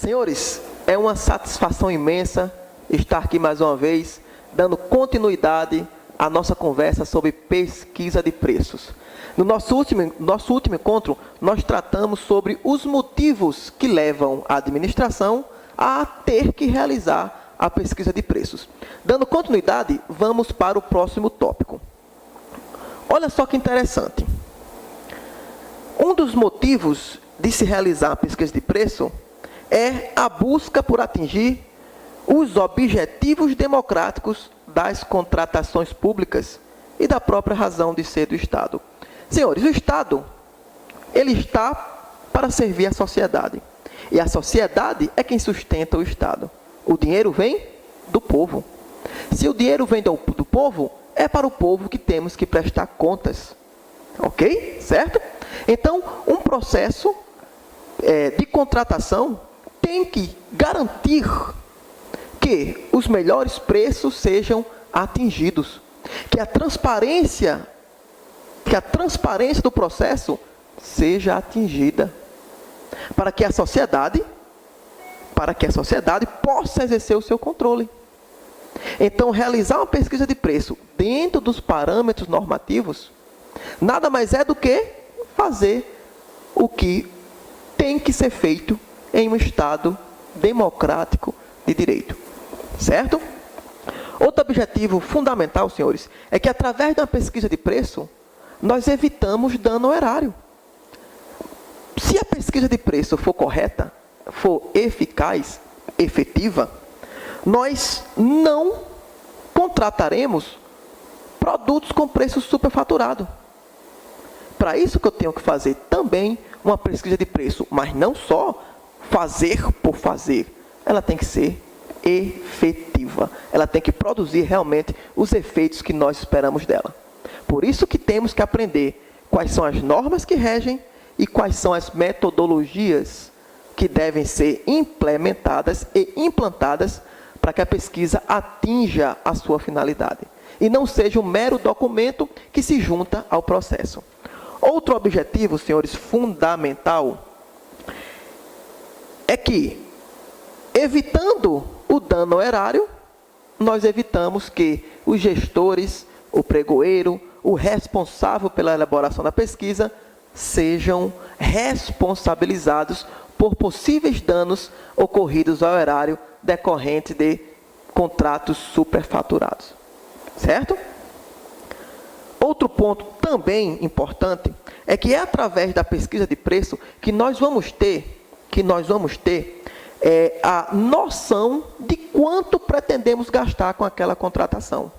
Senhores, é uma satisfação imensa estar aqui mais uma vez, dando continuidade à nossa conversa sobre pesquisa de preços. No nosso último encontro, nós tratamos sobre os motivos que levam a administração a ter que realizar a pesquisa de preços. Dando continuidade, vamos para o próximo tópico. Olha só que interessante. Um dos motivos de se realizar a pesquisa de preço é a busca por atingir os objetivos democráticos das contratações públicas e da própria razão de ser do Estado. Senhores, o Estado, ele está para servir a sociedade. E a sociedade é quem sustenta o Estado. O dinheiro vem do povo. Se o dinheiro vem do povo, é para o povo que temos que prestar contas. Ok? Certo? Então, um processo de contratação tem que garantir que os melhores preços sejam atingidos. Que a transparência do processo seja atingida. Para que a sociedade possa exercer o seu controle. Então, realizar uma pesquisa de preço dentro dos parâmetros normativos, nada mais é do que fazer o que tem que ser feito em um Estado democrático de direito. Certo? Outro objetivo fundamental, senhores, é que através da pesquisa de preço, nós evitamos dano ao erário. Se a pesquisa de preço for correta, for eficaz, efetiva, nós não contrataremos produtos com preço superfaturado. Para isso que eu tenho que fazer também uma pesquisa de preço, mas não só fazer por fazer. Ela tem que ser efetiva. Ela tem que produzir realmente os efeitos que nós esperamos dela. Por isso que temos que aprender quais são as normas que regem e quais são as metodologias que devem ser implementadas e implantadas para que a pesquisa atinja a sua finalidade. E não seja um mero documento que se junta ao processo. Outro objetivo, senhores, fundamental, é que, evitando o dano ao erário, nós evitamos que os gestores, o pregoeiro, o responsável pela elaboração da pesquisa, sejam responsabilizados por possíveis danos ocorridos ao erário decorrente de contratos superfaturados. Certo? Outro ponto também importante é que é através da pesquisa de preço que nós vamos ter a noção de quanto pretendemos gastar com aquela contratação.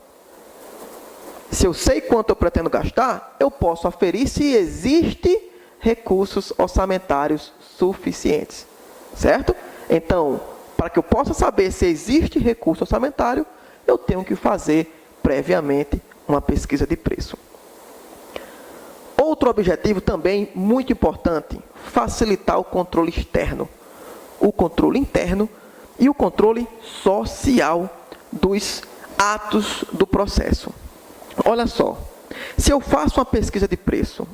Se eu sei quanto eu pretendo gastar, eu posso aferir se existe recursos orçamentários suficientes. Certo? Então, para que eu possa saber se existe recurso orçamentário, eu tenho que fazer previamente uma pesquisa de preço. Outro objetivo também muito importante, facilitar o controle externo, o controle interno e o controle social dos atos do processo. Olha só, se eu faço uma pesquisa de preço,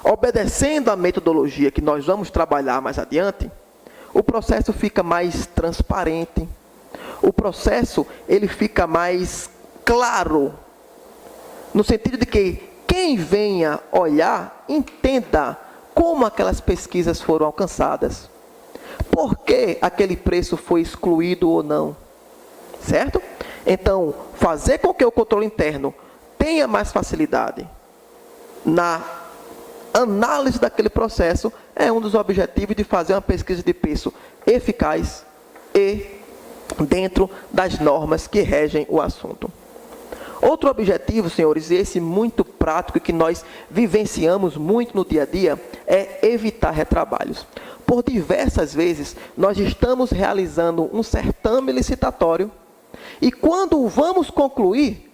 obedecendo a metodologia que nós vamos trabalhar mais adiante, o processo fica mais transparente, o processo ele fica mais claro, no sentido de que quem venha olhar, entenda como aquelas pesquisas foram alcançadas, por que aquele preço foi excluído ou não, certo? Então, fazer com que o controle interno tenha mais facilidade na análise daquele processo é um dos objetivos de fazer uma pesquisa de preço eficaz e dentro das normas que regem o assunto. Outro objetivo, senhores, e esse muito prático que nós vivenciamos muito no dia a dia, é evitar retrabalhos. Por diversas vezes, nós estamos realizando um certame licitatório e quando vamos concluir,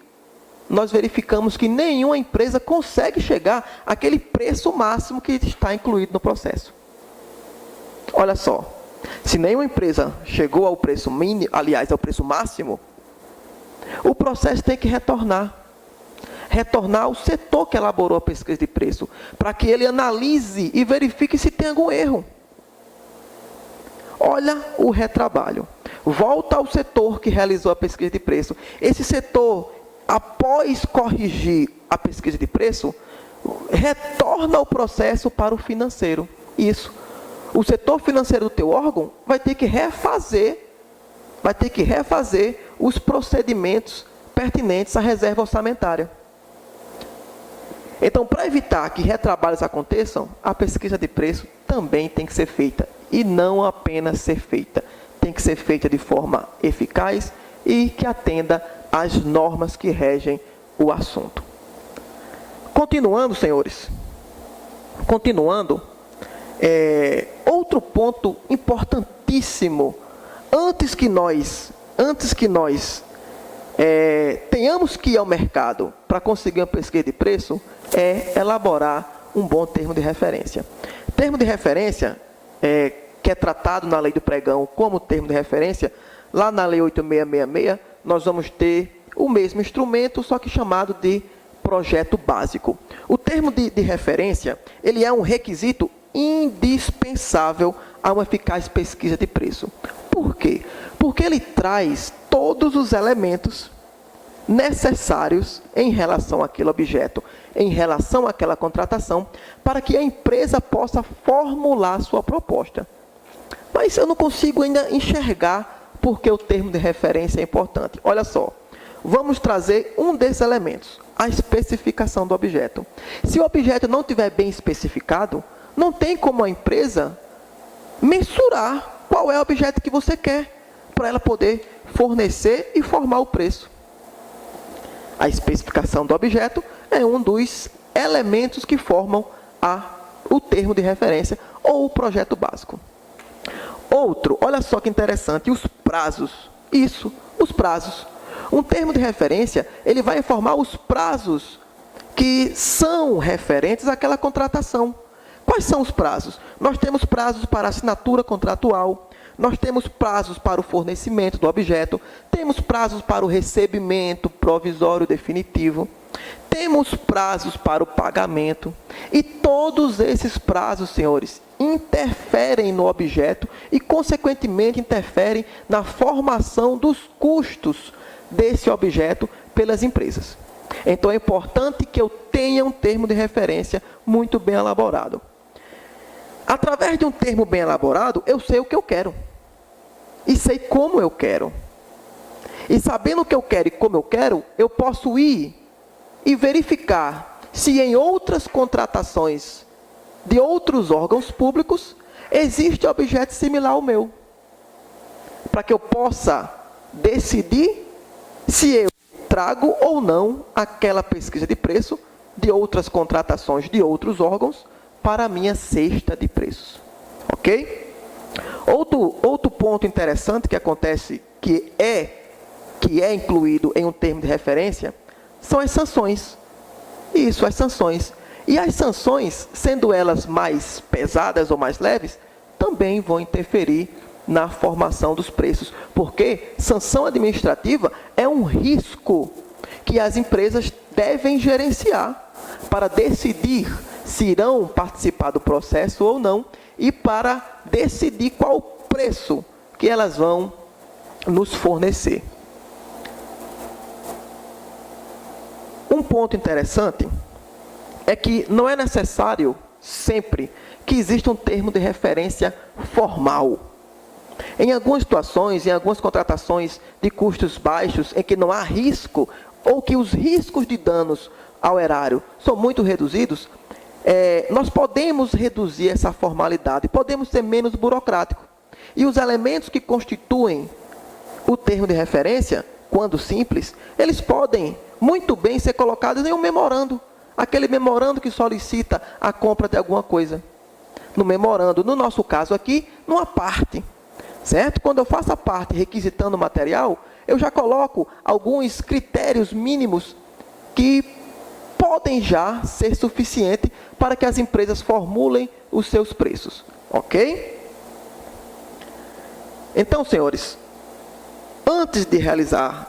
nós verificamos que nenhuma empresa consegue chegar àquele preço máximo que está incluído no processo. Olha só, se nenhuma empresa chegou ao preço mínimo, aliás, ao preço máximo, o processo tem que retornar ao setor que elaborou a pesquisa de preço, para que ele analise e verifique se tem algum erro. olha o retrabalho, volta ao setor que realizou a pesquisa de preço. Esse setor, após corrigir a pesquisa de preço, retorna o processo para o financeiro. Isso. O setor financeiro do teu órgão vai ter que refazer os procedimentos pertinentes à reserva orçamentária. Então, para evitar que retrabalhos aconteçam, a pesquisa de preço também tem que ser feita. E não apenas ser feita, tem que ser feita de forma eficaz e que atenda às normas que regem o assunto. Continuando, senhores, outro ponto importantíssimo, antes que nós tenhamos que ir ao mercado para conseguir uma pesquisa de preço, é elaborar um bom termo de referência. Termo de referência, que é tratado na Lei do Pregão como termo de referência, lá na Lei 8666, nós vamos ter o mesmo instrumento, só que chamado de projeto básico. O termo de referência, ele é um requisito indispensável a uma eficaz pesquisa de preço. Por quê? Porque ele traz todos os elementos necessários em relação àquele objeto, em relação àquela contratação, para que a empresa possa formular sua proposta. Mas eu não consigo ainda enxergar porque o termo de referência é importante. Olha só, vamos trazer um desses elementos, a especificação do objeto. Se o objeto não estiver bem especificado, não tem como a empresa mensurar qual é o objeto que você quer, para ela poder fornecer e formar o preço. A especificação do objeto é um dos elementos que formam o termo de referência ou o projeto básico. Outro, olha só que interessante, os prazos. Isso, os prazos. Um termo de referência, ele vai informar os prazos que são referentes àquela contratação. Quais são os prazos? Nós temos prazos para assinatura contratual, nós temos prazos para o fornecimento do objeto, temos prazos para o recebimento provisório definitivo, temos prazos para o pagamento, e todos esses prazos, senhores, interferem no objeto e, consequentemente, interferem na formação dos custos desse objeto pelas empresas. Então, é importante que eu tenha um termo de referência muito bem elaborado. Através de um termo bem elaborado, eu sei o que eu quero. E sei como eu quero. E sabendo o que eu quero e como eu quero, eu posso ir e verificar se em outras contratações de outros órgãos públicos existe objeto similar ao meu. Para que eu possa decidir se eu trago ou não aquela pesquisa de preço de outras contratações de outros órgãos para a minha cesta de preços. Ok? Outro ponto interessante que acontece, que é incluído em um termo de referência, são as sanções. Isso, as sanções. E as sanções, sendo elas mais pesadas ou mais leves, também vão interferir na formação dos preços. Porque sanção administrativa é um risco que as empresas devem gerenciar para decidir se irão participar do processo ou não e para decidir qual o preço que elas vão nos fornecer. Um ponto interessante é que não é necessário sempre que exista um termo de referência formal. Em algumas situações, em algumas contratações de custos baixos, em que não há risco, ou que os riscos de danos ao erário são muito reduzidos, nós podemos reduzir essa formalidade, podemos ser menos burocráticos. E os elementos que constituem o termo de referência, quando simples, eles podem muito bem ser colocados em um memorando. Aquele memorando que solicita a compra de alguma coisa. No memorando, no nosso caso aqui, numa parte. Certo? Quando eu faço a parte requisitando o material, eu já coloco alguns critérios mínimos que podem já ser suficientes para que as empresas formulem os seus preços. Ok? Então, senhores, antes de realizar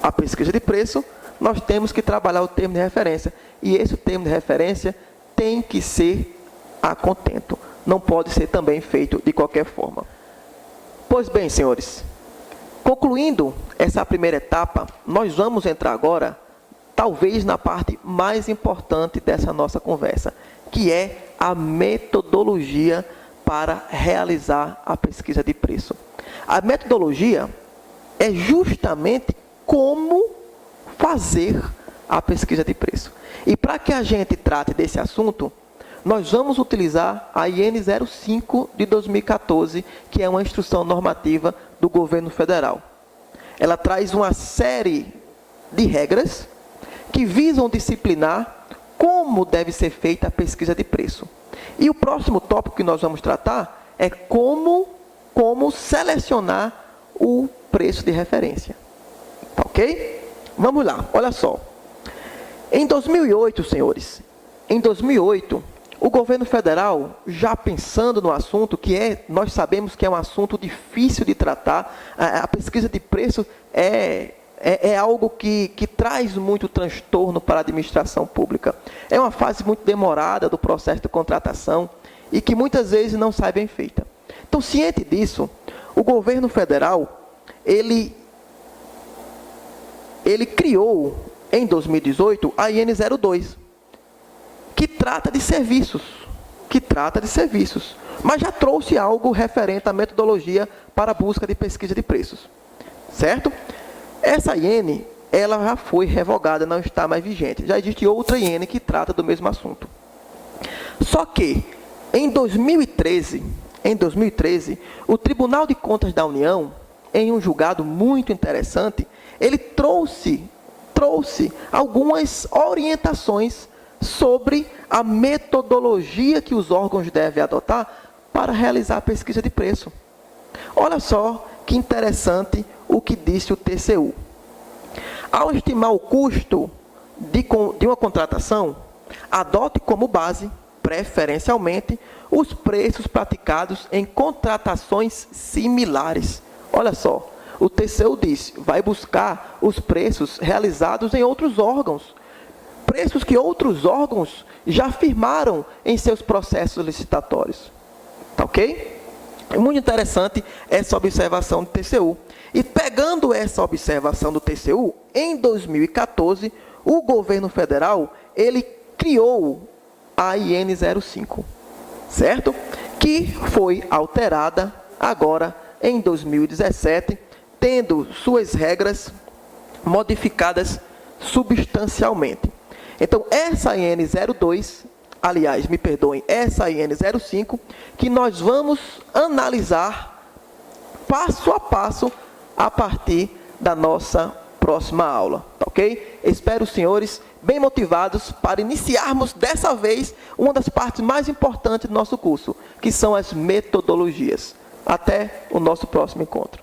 a pesquisa de preço, nós temos que trabalhar o termo de referência. E esse termo de referência tem que ser a contento. Não pode ser também feito de qualquer forma. Pois bem, senhores, concluindo essa primeira etapa, nós vamos entrar agora, talvez na parte mais importante dessa nossa conversa, que é a metodologia para realizar a pesquisa de preço. A metodologia é justamente como fazer a pesquisa de preço. E para que a gente trate desse assunto, nós vamos utilizar a IN 05 de 2014, que é uma instrução normativa do governo federal. Ela traz uma série de regras que visam disciplinar como deve ser feita a pesquisa de preço. E o próximo tópico que nós vamos tratar é como selecionar o preço de referência. Tá ok? Vamos lá, olha só. Em 2008, senhores, em 2008, o governo federal, já pensando no assunto, nós sabemos que é um assunto difícil de tratar, a pesquisa de preço é algo que traz muito transtorno para a administração pública. É uma fase muito demorada do processo de contratação e que muitas vezes não sai bem feita. Então, ciente disso, o governo federal, ele criou, em 2018, a IN 02, que trata de serviços, mas já trouxe algo referente à metodologia para a busca de pesquisa de preços, certo? Essa IN, ela já foi revogada, não está mais vigente. Já existe outra IN que trata do mesmo assunto. Só que, em 2013, o Tribunal de Contas da União, em um julgado muito interessante, ele trouxe algumas orientações sobre a metodologia que os órgãos devem adotar para realizar a pesquisa de preço. Olha só que interessante o que disse o TCU. Ao estimar o custo de uma contratação, adote como base, preferencialmente, os preços praticados em contratações similares. Olha só, o TCU disse, vai buscar os preços realizados em outros órgãos, preços que outros órgãos já firmaram em seus processos licitatórios. Tá ok? É muito interessante essa observação do TCU. E pegando essa observação do TCU, em 2014, o governo federal, ele criou a IN 05, certo? Que foi alterada agora em 2017, tendo suas regras modificadas substancialmente. Então, essa IN 02, aliás, me perdoem, essa IN 05, que nós vamos analisar passo a passo a partir da nossa próxima aula, tá ok? Espero os senhores bem motivados para iniciarmos dessa vez uma das partes mais importantes do nosso curso, que são as metodologias. Até o nosso próximo encontro.